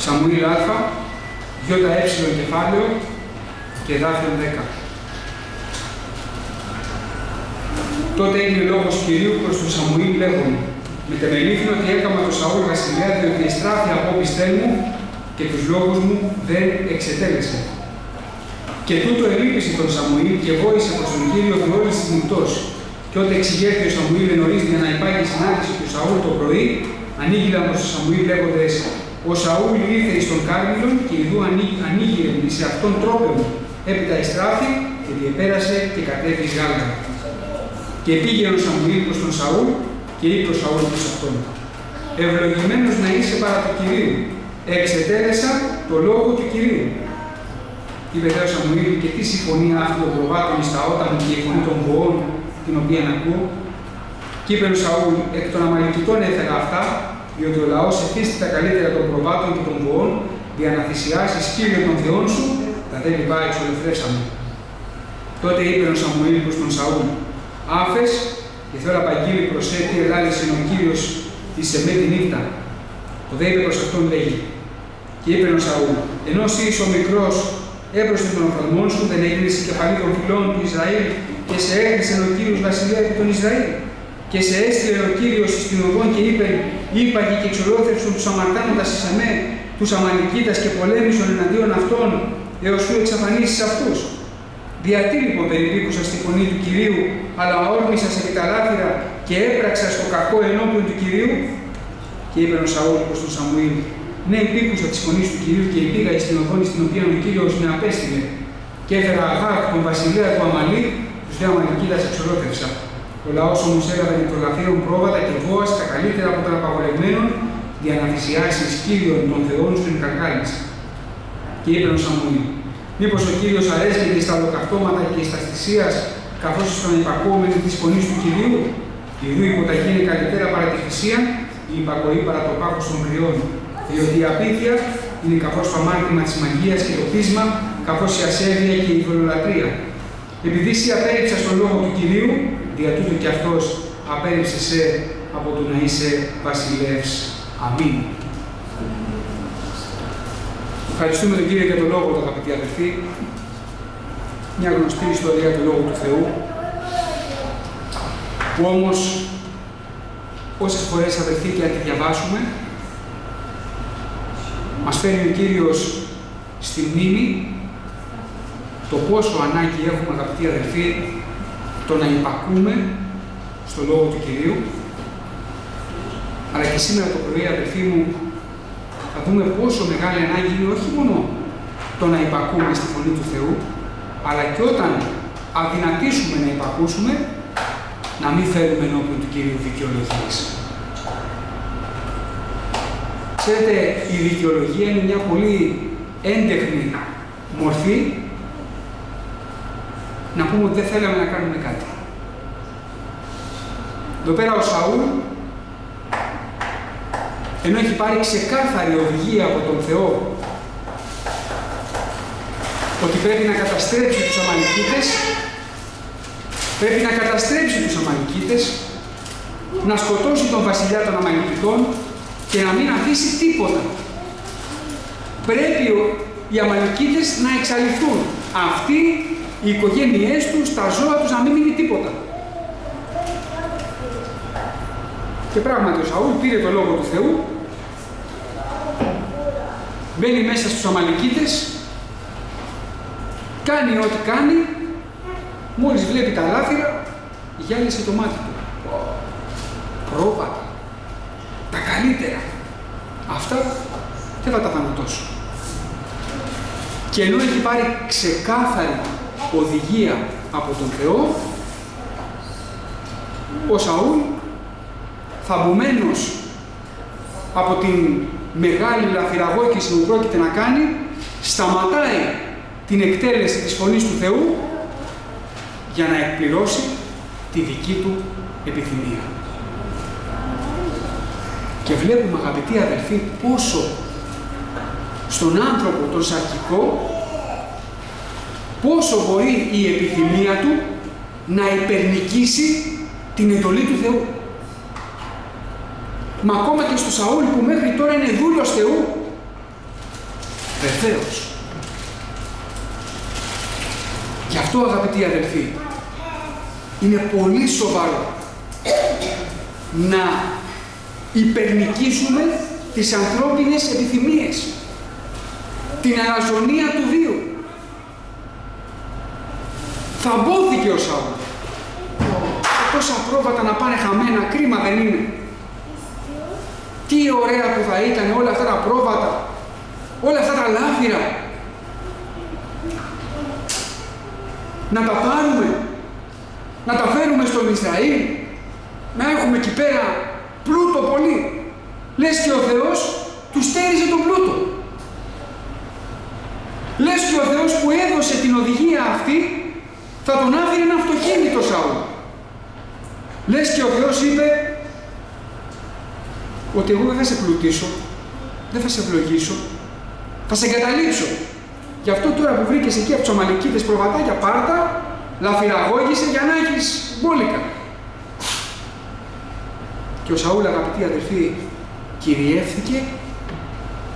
Σαμουήλ Α, ΙΕ κεφάλαιο και εδάφιο 10. Τότε έγινε λόγος Κυρίου προς τον Σαμουήλ λέγον: μετεμελήθην ότι έκαμα τον Σαούλ βασιλέα, διότι εστράφη απόπιστέν μου και τους λόγους μου δεν εξετέλεσε. Και τούτο ελείπησε τον Σαμουήλ και βόησε προς τον Κύριο διόλης της νυχτός. Και όταν εξηγέρθη ο Σαμουήλ νωρίς για να υπάρχει συνάντηση του Σαούλ το πρωί, ανοίγηλαν προς τον Σαμουήλ λέγοντες: ο Σαούλ ήρθε εις τον Κάρμηλον και ιδού ανοίγει σε αυτόν τρόπο μου. Έπειτα εστράφη και διεπέρασε και κατέβη εις Γάλγαλα. Και πήγε ο Σαμουήλ προς τον Σαούλ και είπε ο Σαούλ προς αυτόν: ευλογημένος να είσαι παρά του Κυρίου. Εξετέλεσα το λόγο του Κυρίου. Είπε δε ο Σαμουήλ: και τι συμφωνία αυτή των προβάτων εις τα ότα μου και η φωνή των βοών την οποία ακούω. Και είπε ο Σαούλ: εκ των Αμαλικητών έφερα αυτά, διότι ο λαός εφίστη τα καλύτερα των προβάτων και των βοών, για να θυσιάσεις Κύριο των Θεών σου, τα δε λοιπά εξολευθρεύσαμε. Τότε είπε ο Σαμουήλ προς τον Σαούλ: άφες και θέλω απαγγείλει προς τι ελάλησε ο Κύριος εις εμέ τη νύχτα. Το δε είπε προς αυτόν λέγει. Και είπε ο Σαούλ: ενώ εσύ είσαι ο μικρός, έμπροσθεν των οφθαλμών σου, δεν έγινες η κεφαλή των φυλών του Ισραήλ, και σε έκλεισε ο Κύριος βασιλέα επί των Ισραήλ. Και σε έστειλε ο Κύριος εις την οδόν και είπε: είπαγε και εξολόθρευσον τους αμαρτάνοντας εις εμέ, τους Αμαλικίτας και πολέμησον εναντίον αυτών, έως σου εξαφανίσεις αυτούς. Γιατί λοιπόν περιπίκουσα στη φωνή του Κυρίου, αλλά όρμησα επί τα λάφυρα και έπραξα στο κακό ενώπιον του Κυρίου? Και είπε ο Σαούλ προς τον Σαμουήλ: ναι, υπήκουσα τη φωνή του Κυρίου και πήγα εις την οδόνη στην οποία ο Κύριος με απέστειλε. Και έφερα Αγάγ, τον βασιλέα του Αμαλή, τους δε Αμαλικίτας εξολόθρευσα. Ο λαός όμως έλαβε των λαφύρων πρόβατα και βόας τα καλύτερα από των απαγορευμένων, για να θυσιάσεις Κύριον των Θεών σου εν Καρκάλης. Και είπε ο Σαμουήλ: μήπως ο Κύριος αρέσκεται στα ολοκαυτώματα και στα θυσίας, καθώς στον υπακούομενη της φωνής του Κυρίου? Ιδού η υποταγή είναι καλύτερα παρά τη θυσία, η υπακοή παρά το πάχος των κρυών. Διότι η απίθεια είναι καθώς το αμάρτημα της μαγείας και το πείσμα, καθώς η ασέβεια και η ειδωλολατρεία. Επειδή εσύ απέρριψας τον λόγο του Κυρίου, δια τούτο και αυτός απέρριψε σε από το να είσαι βασιλεύς. Αμήν. Ευχαριστούμε τον Κύριο για τον λόγο του, αγαπητοί αδελφοί. Μια γνωστή ιστορία του Λόγου του Θεού, που όμως όσες φορές, αδελφοί, και αν τη διαβάσουμε, μας φέρνει ο Κύριος στη μνήμη το πόσο ανάγκη έχουμε, αγαπητοί αδελφοί, το να υπακούμε στο Λόγο του Κυρίου. Αλλά και σήμερα το πρωί, αδελφοί μου, θα δούμε πόσο μεγάλη ανάγκη είναι όχι μόνο το να υπακούμε στη φωνή του Θεού, αλλά και όταν αδυνατήσουμε να υπακούσουμε, να μην φέρουμε ενώπιον του Κυρίου δικαιολογίες. Ξέρετε, η δικαιολογία είναι μια πολύ έντεχνη μορφή να πούμε ότι δεν θέλαμε να κάνουμε κάτι. Εδώ πέρα ο Σαούλ, ενώ έχει πάρει ξεκάθαρη οδηγία από τον Θεό ότι πρέπει να καταστρέψει τους Αμαλικίτες, πρέπει να καταστρέψει τους Αμαλικίτες, να σκοτώσει τον βασιλιά των Αμαλικιτών και να μην αφήσει τίποτα. Πρέπει οι Αμαλικίτες να εξαλειφθούν. Αυτοί, οι οικογένειές τους, τα ζώα τους, να μην μείνει τίποτα. Και πράγματι ο Σαούλ πήρε το λόγο του Θεού, μπαίνει μέσα στους Αμαλικίτες, κάνει ό,τι κάνει, μόλις βλέπει τα λάφυρα, γυάλισε το μάτι του. Πρόβατα, τα καλύτερα. Αυτά δεν θα τα θανατώσω. Και ενώ έχει πάρει ξεκάθαρη οδηγία από τον Θεό, ο Σαούλ, θαμπουμένος από την μεγάλη λαφυραγώγηση που πρόκειται να κάνει, σταματάει την εκτέλεση της φωνής του Θεού για να εκπληρώσει τη δική του επιθυμία. Και βλέπουμε, αγαπητοί αδελφοί, πόσο στον άνθρωπο τον σαρκικό, πόσο μπορεί η επιθυμία του να υπερνικήσει την εντολή του Θεού. Μα ακόμα και στο Σαούλ, που μέχρι τώρα είναι δούλος Θεού, Βεβαίως. Γι' αυτό, αγαπητοί αδελφοί, είναι πολύ σοβαρό να υπερνικήσουμε τις ανθρώπινες επιθυμίες, την αλαζονία του βίου. Θαμπόθηκε ο Σαούλ. Τόσα πρόβατα να πάνε χαμένα, κρίμα δεν είναι? Τι ωραία που θα ήταν όλα αυτά τα πρόβατα, όλα αυτά τα λάφυρα. Να τα πάρουμε, να τα φέρουμε στον Ισραήλ, να έχουμε εκεί πέρα πλούτο πολύ. Λες και ο Θεός του στέριζε τον πλούτο. Λες και ο Θεός που έδωσε την οδηγία αυτή θα τον άφηνε να φτωχύνει το Σαούλ. Λες και ο Θεός είπε ότι εγώ δεν θα σε πλουτίσω, δεν θα σε ευλογήσω, θα σε εγκαταλείψω. Γι' αυτό τώρα που βρήκες εκεί από τους Αμαλικίτες προβατάκια, πάρτα, λαφυραγώγησε για να έχεις μπόλικα. Και ο Σαούλ, αγαπητοί αδελφοί, κυριεύθηκε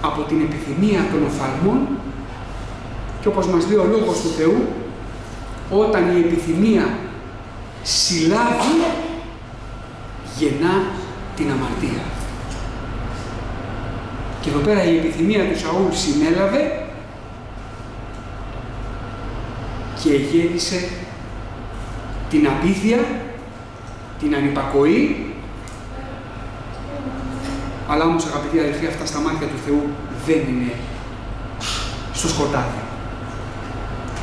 από την επιθυμία των οφθαλμών και όπως μας λέει ο Λόγος του Θεού, όταν η επιθυμία συλλάβει, γεννά την αμαρτία. Και εδώ πέρα η επιθυμία του Σαούλ συνέλαβε και γέννησε την απίθεια, την ανυπακοή, αλλά όμως, αγαπητοί αδελφοί, αυτά στα μάτια του Θεού δεν είναι στο σκοτάδι.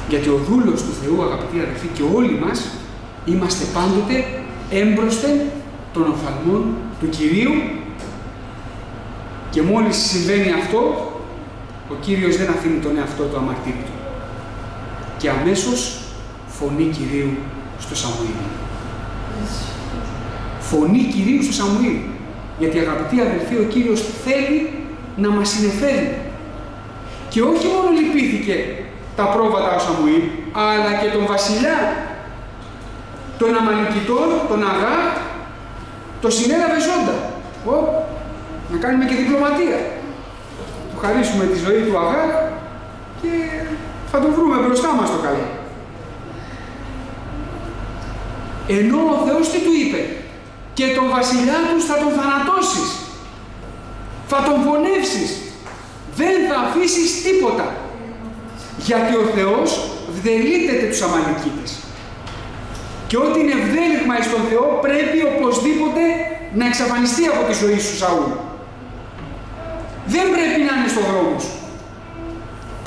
Γιατί ο δούλος του Θεού, αγαπητοί αδελφοί, και όλοι μας είμαστε πάντοτε έμπροσθεν των οφθαλμών του Κυρίου και μόλις συμβαίνει αυτό, ο Κύριος δεν αφήνει τον εαυτό του αμαρτύρητο. Και αμέσως φωνή Κυρίου στο Σαμουήλ. Φωνή Κυρίου στο Σαμουήλ. Γιατί, αγαπητοί αδελφοί, ο Κύριος θέλει να μας συνεφέρει. Και όχι μόνο λυπήθηκε τα πρόβατα ο Σαμουήλ, αλλά και τον βασιλιά των Αμαλικιτών, τον Αγάγ, το συνέλαβε ζώντα. Να κάνουμε και διπλωματία. Του χαρίσουμε τη ζωή του Αγάγ και θα το βρούμε μπροστά μας το καλό. Ενώ ο Θεός τι του είπε? Και τον βασιλιά τους θα τον θανατώσεις. Θα τον φωνεύσεις. Δεν θα αφήσεις τίποτα. Γιατί ο Θεός βδελίτεται τους Αμαλικίτες. Και ό,τι είναι ευδέλιγμα εις τον Θεό πρέπει οπωσδήποτε να εξαφανιστεί από τη ζωή σου, Σαούλ. Δεν πρέπει να είναι στον δρόμο σου.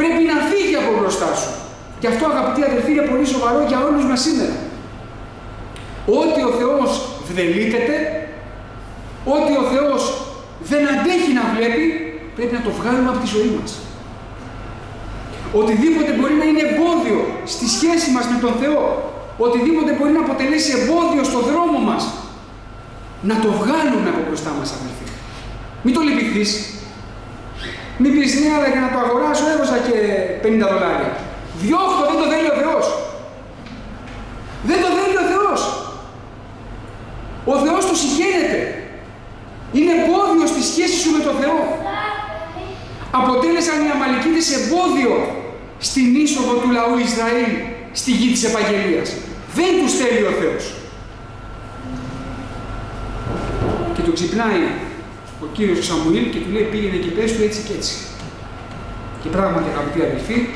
Πρέπει να φύγει από μπροστά σου. Και αυτό, αγαπητοί αδελφοί, είναι πολύ σοβαρό για όλους μας σήμερα. Ό,τι ο Θεός βδελίτεται, ό,τι ο Θεός δεν αντέχει να βλέπει, πρέπει να το βγάλουμε από τη ζωή μας. Οτιδήποτε μπορεί να είναι εμπόδιο στη σχέση μας με τον Θεό, οτιδήποτε μπορεί να αποτελέσει εμπόδιο στον δρόμο μας, να το βγάλουμε από μπροστά μας, αδελφοί. Μην το λυπηθείς. Μην πεις, ναι, αλλά για να το αγοράσω έδωσα και $50. Διώχτω, δεν το θέλει ο Θεός. Δεν το θέλει ο Θεός. Ο Θεός το συγχαίρεται. Είναι εμπόδιο στη σχέση σου με τον Θεό. Αποτέλεσαν οι Αμαλικίτες εμπόδιο στην είσοδο του λαού Ισραήλ στη γη της επαγγελίας. Δεν τους θέλει ο Θεός. Και το ξυπνάει ο Κύριος ο Σαμουήλ και του λέει, πήγαινε και πες του έτσι και έτσι. Και πράγματι, αγαπητοί αδελφοί,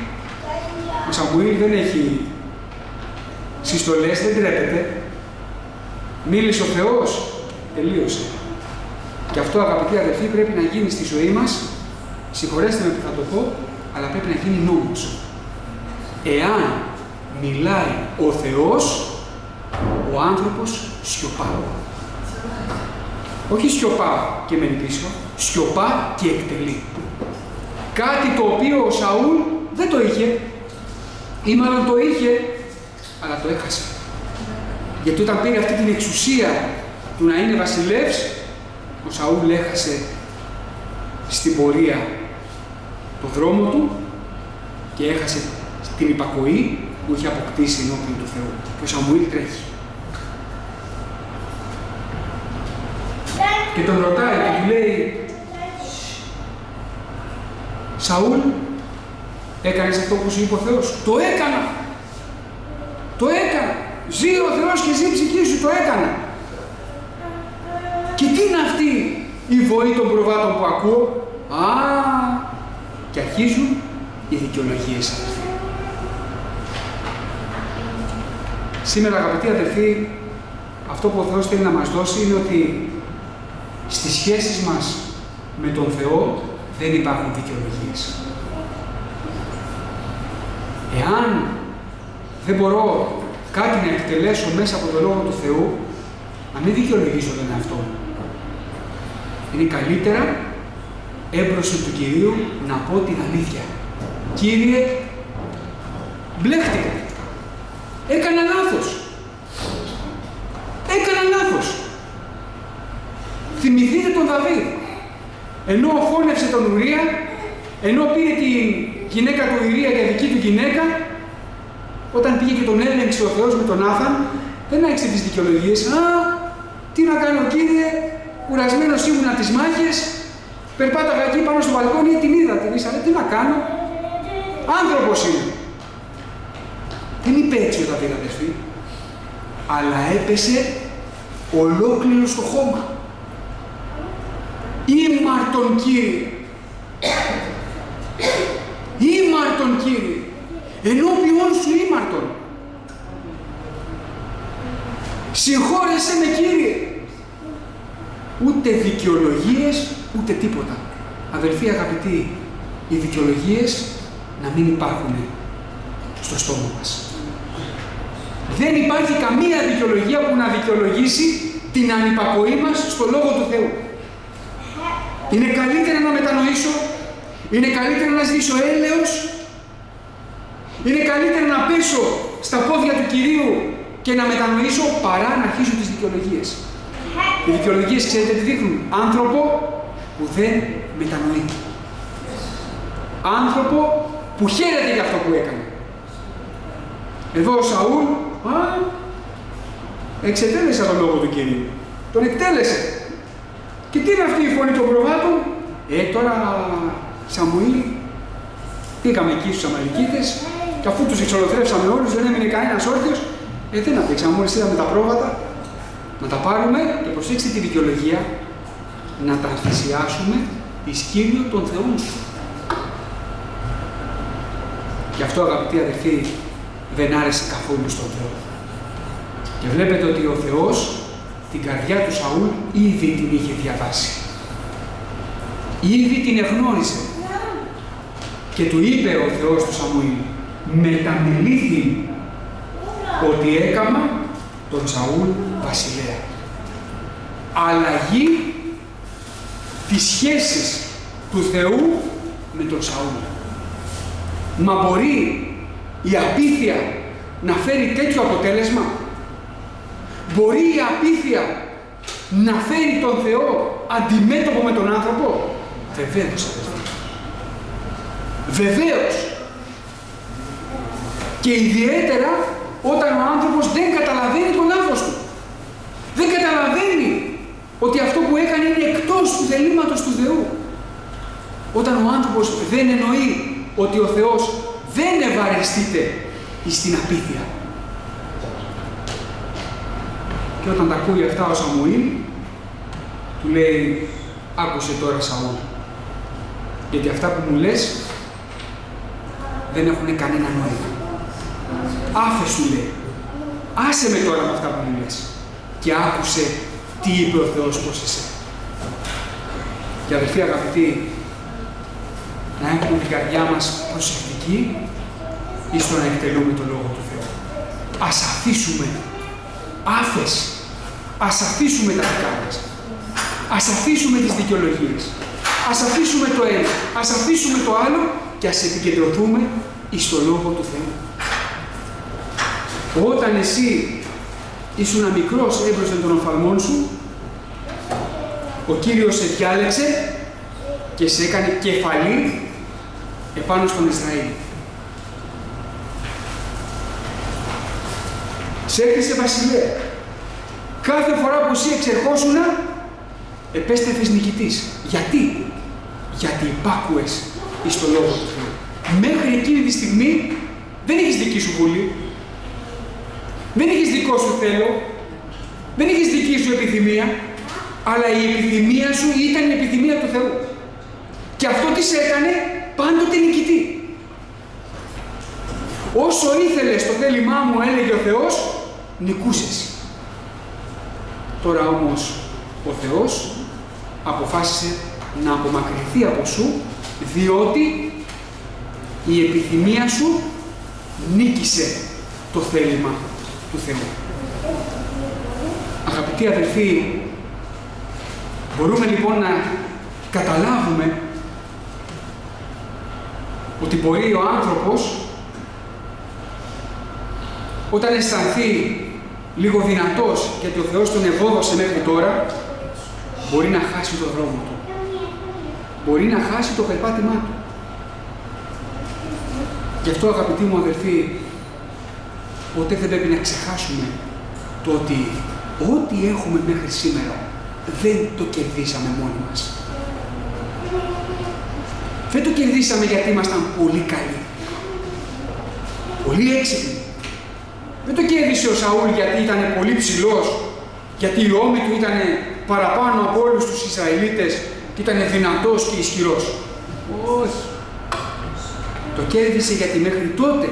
ο Σαμουήλ δεν έχει συστολές, δεν τρέπεται. Μίλησε ο Θεός, τελείωσε. Και αυτό, αγαπητοί αδελφοί, πρέπει να γίνει στη ζωή μας. Συγχωρέστε με που θα το πω, αλλά πρέπει να γίνει νόμος. Εάν μιλάει ο Θεός, ο άνθρωπος σιωπά. Όχι σιωπά και μένει πίσω, σιωπά και εκτελεί. Κάτι το οποίο ο Σαούλ δεν το είχε, ή μάλλον το είχε, αλλά το έχασε. Γιατί όταν πήρε αυτή την εξουσία του να είναι βασιλεύς, ο Σαούλ έχασε στην πορεία το δρόμο του και έχασε την υπακοή που είχε αποκτήσει ενώπιον του Θεού. Και ο Σαμουήλ τρέχει. Και τον ρωτάει και του λέει, Σαούλ, Έκανες αυτό που σου είπε ο Θεός? Το έκανα. Το έκανα. Ζει ο Θεός και ζει η ψυχή σου. Το έκανα. Και τι είναι αυτή η βοή των προβάτων που ακούω? Και αρχίζουν οι δικαιολογίες, αδελφοί. Σήμερα, αγαπητοί αδελφοί, αυτό που ο Θεός θέλει να μας δώσει είναι ότι στις σχέσεις μας με τον Θεό δεν υπάρχουν δικαιολογίες. Εάν δεν μπορώ κάτι να εκτελέσω μέσα από τον Λόγο του Θεού, να μην δικαιολογήσω τον εαυτό μου. Είναι καλύτερα έμπροσθεν του Κυρίου να πω την αλήθεια. Κύριε, μπλέχτηκα. Έκανα λάθος. Έκανα λάθος. Θυμηθείτε τον Δαβίδ. Ενώ φώνευσε τον Ουρία, ενώ πήρε τη γυναίκα του Ουρία για δική του γυναίκα, όταν πήγε και τον έλεγξε ο Θεός με τον Άθαν, δεν άρχισε τις δικαιολογίες. Τι να κάνω, Κύριε, κουρασμένος ήμουν από τις μάχες, περπάταγα εκεί πάνω στο μπαλκόνι, την είδα, την ήσανε, τι να κάνω. Άνθρωπος είναι. Δεν είπε έτσι ο Δαβίδ, αδερφοί, αλλά έπεσε ολόκληρο στο χώμα. Ήμαρτον, Κύριε. Ήμαρτον, Κύριε. Ενώπιον σου ήμαρτον. Συγχώρεσέ με, Κύριε. Ούτε δικαιολογίες, ούτε τίποτα. Αδελφοί αγαπητοί, οι δικαιολογίες να μην υπάρχουν στο στόμα μας. Δεν υπάρχει καμία δικαιολογία που να δικαιολογήσει την ανυπακοή μας στο Λόγο του Θεού. Είναι καλύτερα να μετανοήσω, είναι καλύτερα να ζητήσω έλεος, είναι καλύτερα να πέσω στα πόδια του Κυρίου και να μετανοήσω παρά να αρχίσω τις δικαιολογίες. Οι δικαιολογίες, ξέρετε τι δείχνουν? Άνθρωπο που δεν μετανοεί. Άνθρωπο που χαίρεται για αυτό που έκανε. Εδώ ο Σαούλ, εξετέλεσε τον Λόγο του Κυρίου. Τον εκτέλεσε. Και τι είναι αυτή η φωνή των προβάτων? Τώρα, Σαμουήλ, πήγαμε εκεί στους Αμαλικίτες και αφού τους εξολοθρεύσαμε όλους, δεν έμεινε κανένας όρθιος, δεν αντέξαμε. Μόλις είδαμε τα πρόβατα, να τα πάρουμε και προσέξτε τη δικαιολογία, να τα θυσιάσουμε εις Κύριο των Θεών σου. Γι' αυτό, αγαπητοί αδελφοί, δεν άρεσε καθόλου στον Θεό. Και βλέπετε ότι ο Θεός την καρδιά του Σαούλ ήδη την είχε διαβάσει. Ήδη την εγνώριζε. Και του είπε ο Θεός του Σαμουήλ, μεταμελήθη ότι έκαμα τον Σαούλ βασιλέα. Αλλαγή της σχέσης του Θεού με τον Σαούλ. Μα μπορεί η απίθεια να φέρει τέτοιο αποτέλεσμα? Μπορεί η απίθεια να φέρει τον Θεό αντιμέτωπο με τον άνθρωπο? Βεβαίως, αδελφοί. Βεβαίως. Και ιδιαίτερα όταν ο άνθρωπος δεν καταλαβαίνει το λάθος του. Δεν καταλαβαίνει ότι αυτό που έκανε είναι εκτός του θελήματος του Θεού. Όταν ο άνθρωπος δεν εννοεί ότι ο Θεός δεν ευαρεστείται στην απίθεια. Και όταν τα ακούει αυτά ο Σαμουήλ, του λέει, άκουσε τώρα Σαούλ, γιατί αυτά που μου λες δεν έχουν κανένα νόημα. Άφε σου λέει, άσε με τώρα με αυτά που μου λες και άκουσε τι είπε ο Θεός πως είσαι. Και αδελφοί αγαπητοί, να έχουμε την καρδιά μας προσεκτική ή στο να εκτελούμε τον Λόγο του Θεού. Ας αφήσουμε άφες, ας αφήσουμε τα δικά μας, ας αφήσουμε τις δικαιολογίες, ας αφήσουμε το ένα, ας αφήσουμε το άλλο και ας επικεντρωθούμε εις το Λόγο του Θεού. Όταν εσύ ήσουν μικρός έμπροσθεν των οφθαλμών σου, ο Κύριος σε διάλεξε και σε έκανε κεφαλή επάνω στον Ισραήλ. Σε έκλεισε βασιλέα. Κάθε φορά που εσύ εξερχόσουνα, επέστρεφες νικητής. Γιατί? Γιατί υπάκουες εις το Λόγο του Θεού. Μέχρι εκείνη τη στιγμή δεν είχες δική σου βουλή, δεν είχες δικό σου θέλω, δεν είχες δική σου επιθυμία, αλλά η επιθυμία σου ήταν η επιθυμία του Θεού. Και αυτό τι σε έκανε πάντοτε νικητή. Όσο ήθελες το θέλημά μου, έλεγε ο Θεός, νικούσες. Τώρα όμως ο Θεός αποφάσισε να απομακρυνθεί από σου, διότι η επιθυμία σου νίκησε το θέλημα του Θεού. Αγαπητοί αδελφοί, μπορούμε λοιπόν να καταλάβουμε ότι μπορεί ο άνθρωπος όταν αισθανθεί λίγο δυνατός γιατί ο Θεός τον ευόδωσε μέχρι τώρα, μπορεί να χάσει τον δρόμο του. Μπορεί να χάσει το περπάτημά του. Γι' αυτό αγαπητοί μου αδελφοί, ποτέ δεν πρέπει να ξεχάσουμε το ότι ό,τι έχουμε μέχρι σήμερα δεν το κερδίσαμε μόνοι μας. Δεν το κερδίσαμε γιατί ήμασταν πολύ καλοί. Πολύ έξυπνοι. Δεν το κέρδισε ο Σαούλ γιατί ήταν πολύ ψηλός, γιατί οι ώμοι του ήταν παραπάνω από όλους τους Ισραηλίτες και ήταν δυνατός και ισχυρός. Όχι. Το κέρδισε γιατί μέχρι τότε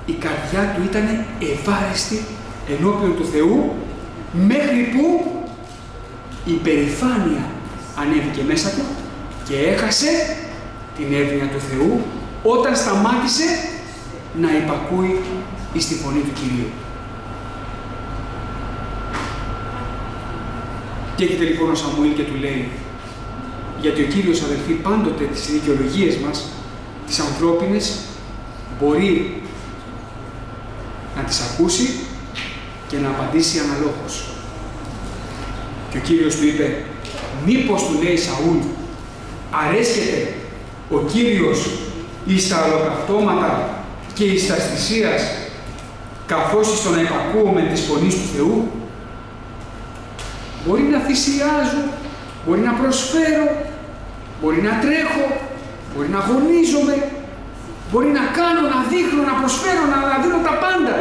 η καρδιά του ήταν ευάρεστη ενώπιον του Θεού, μέχρι που η περηφάνεια ανέβηκε μέσα του και έχασε την εύνοια του Θεού όταν σταμάτησε να υπακούει στη φωνή του Κυρίου. Και έρχεται λοιπόν ο Σαμουήλ και του λέει, γιατί ο Κύριος αδελφοί πάντοτε τις δικαιολογίες μας, τις ανθρώπινες, μπορεί να τις ακούσει και να απαντήσει αναλόγως. Και ο Κύριος του είπε, μήπως του λέει Σαούλ, αρέσκεται ο Κύριος εις τα ολοκαυτώματα και εις τας θυσίας, καθώς εις το να υπακούουμε της φωνής του Θεού. Μπορεί να θυσιάζω, μπορεί να προσφέρω, μπορεί να τρέχω, μπορεί να αγωνίζομαι, μπορεί να κάνω, να δείχνω, να προσφέρω, να δίνω τα πάντα.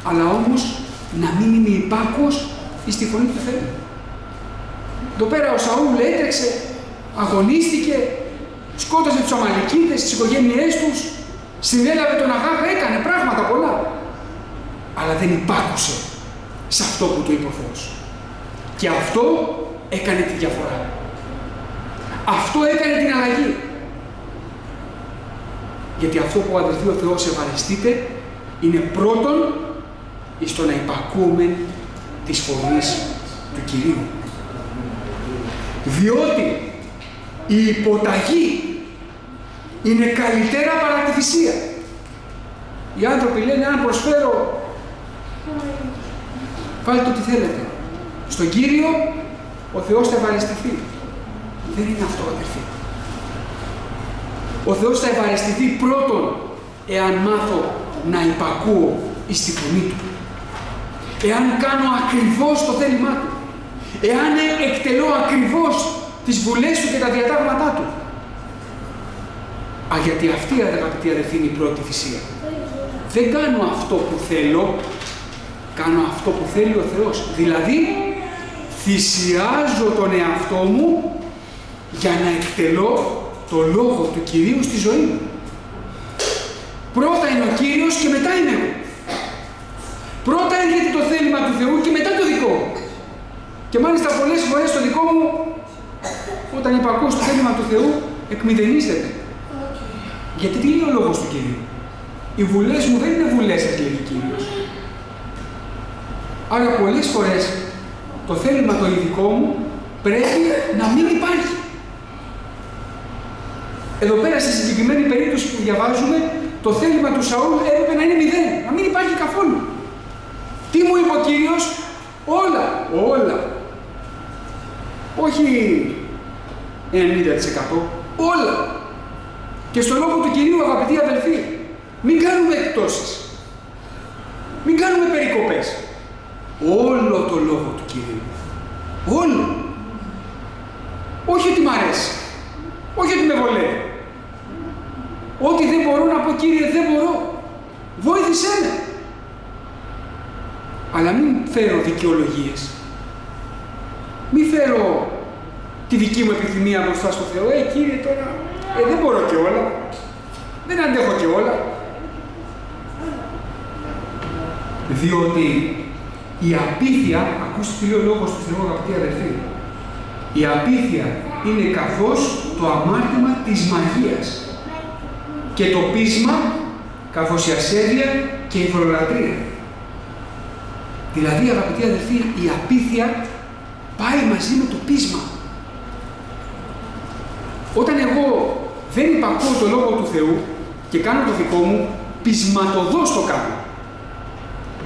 Αλλά όμως να μην είμαι υπάκουος εις τη φωνή του Θεού. Εδώ πέρα ο Σαούλ έτρεξε, αγωνίστηκε, σκότωσε τους Αμαλικίτες, τις οικογένειές τους, συνέλαβε τον Αγάγ, έκανε πράγματα πολλά. Αλλά δεν υπάκουσε σε αυτό που του είπε ο Θεός. Και αυτό έκανε τη διαφορά. Αυτό έκανε την αλλαγή. Γιατί αυτό που αδελφοί ο Θεός ευαρεστείται είναι πρώτον εις το να υπακούμε της φωνής του Κυρίου. Διότι η υποταγή είναι καλύτερα παρά τη θυσία. Οι άνθρωποι λένε, αν προσφέρω, βάλτε ό,τι θέλετε. Στον Κύριο ο Θεός θα ευαρεστηθεί. Δεν είναι αυτό, αδελφοί. Ο Θεός θα ευαρεστηθεί πρώτον εάν μάθω να υπακούω εις τη φωνή Του. Εάν κάνω ακριβώς το θέλημά Του. Εάν εκτελώ ακριβώς τις βουλές Του και τα διατάγματά Του. Γιατί αυτή, αγαπητοί αδελφοί, είναι η πρώτη θυσία. Δεν κάνω αυτό που θέλω, κάνω αυτό που θέλει ο Θεός. Δηλαδή, θυσιάζω τον εαυτό μου για να εκτελώ το λόγο του Κυρίου στη ζωή μου. Πρώτα είναι ο Κύριος και μετά είναι εγώ. Πρώτα έρχεται το θέλημα του Θεού και μετά το δικό μου. Και μάλιστα πολλές φορές το δικό μου, όταν υπακούω στο θέλημα του Θεού, εκμηδενίζεται. Γιατί τι λέει ο λόγος του Κυρίου? Οι βουλές μου δεν είναι βουλές, λέει ο Κύριος. Άρα πολλές φορές το θέλημα το ειδικό μου πρέπει να μην υπάρχει. Εδώ πέρα στη συγκεκριμένη περίπτωση που διαβάζουμε, το θέλημα του Σαούλ έπρεπε να είναι 0, να μην υπάρχει καθόλου. Τι μου είπε ο Κύριος? Όλα. Όχι 90%, όλα. Και στο λόγο του Κυρίου, αγαπητοί αδελφοί, μην κάνουμε εκτόσεις. Μην κάνουμε περικοπές. Όλο το λόγο του Κυρίου. Όλο. Όχι ότι μ' αρέσει. Όχι ότι με βολεύει. Ό,τι δεν μπορώ να πω, Κύριε, δεν μπορώ. Βόηθησέ με. Αλλά μην φέρω δικαιολογίες. Μην φέρω τη δική μου επιθυμία μπροστά στο Θεό. Κύριε, τώρα δεν μπορώ και όλα. Δεν αντέχω και όλα. Διότι η απίθεια, ακούστε τι λέει ο Λόγος του Θεού, αγαπητοί αδελφοί. Η απίθεια είναι καθώς το αμάρτημα της μαγείας και το πείσμα καθώς η ασέβεια και η φορολατρία. Δηλαδή, αγαπητοί αδελφοί, η απίθεια πάει μαζί με το πείσμα. Όταν εγώ δεν υπακούω το Λόγο του Θεού και κάνω το δικό μου, πεισματοδός το κάνω.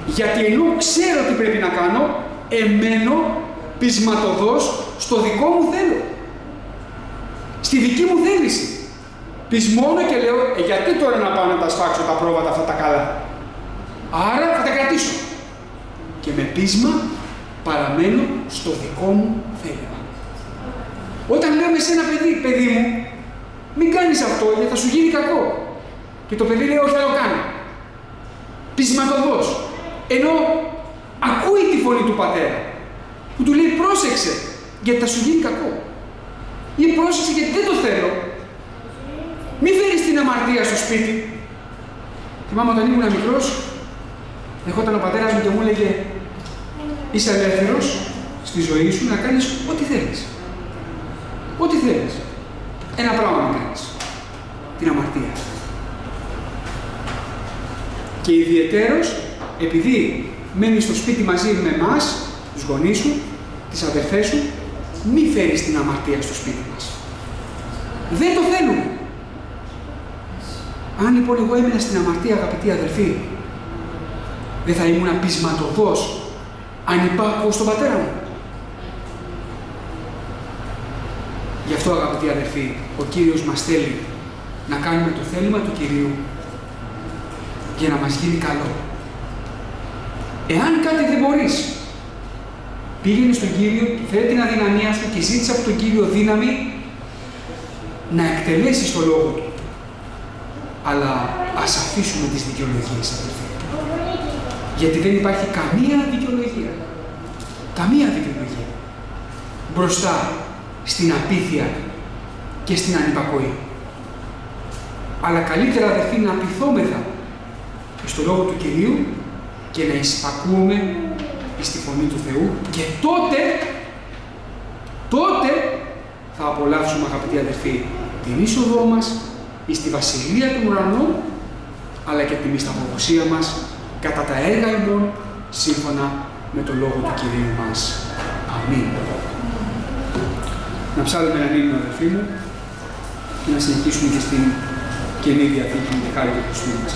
Γιατί ενώ ξέρω τι πρέπει να κάνω, εμένω πεισματοδός στο δικό μου θέλω. Στη δική μου θέληση. Πεισμώνω και λέω, γιατί τώρα να πάω να τα σφάξω τα πρόβατα αυτά τα καλά. Άρα θα τα κρατήσω. Και με πείσμα παραμένω στο δικό μου θέλημα. Όταν λέω με σένα παιδί μου, μην κάνεις αυτό γιατί θα σου γίνει κακό. Και το παιδί λέει, όχι, θα το κάνω. Πεισματοδός. Ενώ ακούει τη φωνή του πατέρα, που του λέει, πρόσεξε, γιατί θα σου γίνει κακό. Ή πρόσεξε γιατί δεν το θέλω. Μην φέρεις την αμαρτία στο σπίτι. Θυμάμαι όταν ήμουν μικρός, ερχόταν ο πατέρας μου και μου έλεγε, είσαι ελεύθερος στη ζωή σου να κάνεις ό,τι θέλεις. Ό,τι θέλεις. Ένα πράγμα να κάνεις. Την αμαρτία. Και ιδιαιτέρως, επειδή μένεις στο σπίτι μαζί με εμάς, τους γονείς σου, τις αδερφές σου, μη φέρεις την αμαρτία στο σπίτι μας. Δεν το θέλουμε. Αν λοιπόν εγώ έμεινα στην αμαρτία, αγαπητοί αδελφοί, δεν θα ήμουν πεισματοδός αν υπάρχω στον πατέρα μου. Γι' αυτό, αγαπητοί αδελφοί, ο Κύριος μας θέλει να κάνουμε το θέλημα του Κυρίου για να μας γίνει καλό. Εάν κάτι δεν μπορείς, πήγαινε στον Κύριο, φέρε την αδυναμία σου και ζήτησε από τον Κύριο δύναμη να εκτελέσεις το λόγο Του. Αλλά ας αφήσουμε τις δικαιολογίες, αδελφοί. Γιατί δεν υπάρχει καμία δικαιολογία. Καμία δικαιολογία. Μπροστά στην απίθεια και στην ανυπακοή. Αλλά καλύτερα, αδελφοί, να πειθόμεθα στο λόγο του Κυρίου και να εισπακούμε στη φωνή του Θεού και τότε θα απολαύσουμε, αγαπητοί αδελφοί, την είσοδό μας στη Βασιλεία των Ουρανών, αλλά και τη μισθαπροπωσία μας κατά τα έργα ημών, σύμφωνα με το Λόγο του Κυρίου μας. Αμήν. Να ψάλουμε έναν ύμνο, αδελφοί μου, και να συνεχίσουμε και στην Καινή Διαθήκη με τη χάρη του Χριστού μας.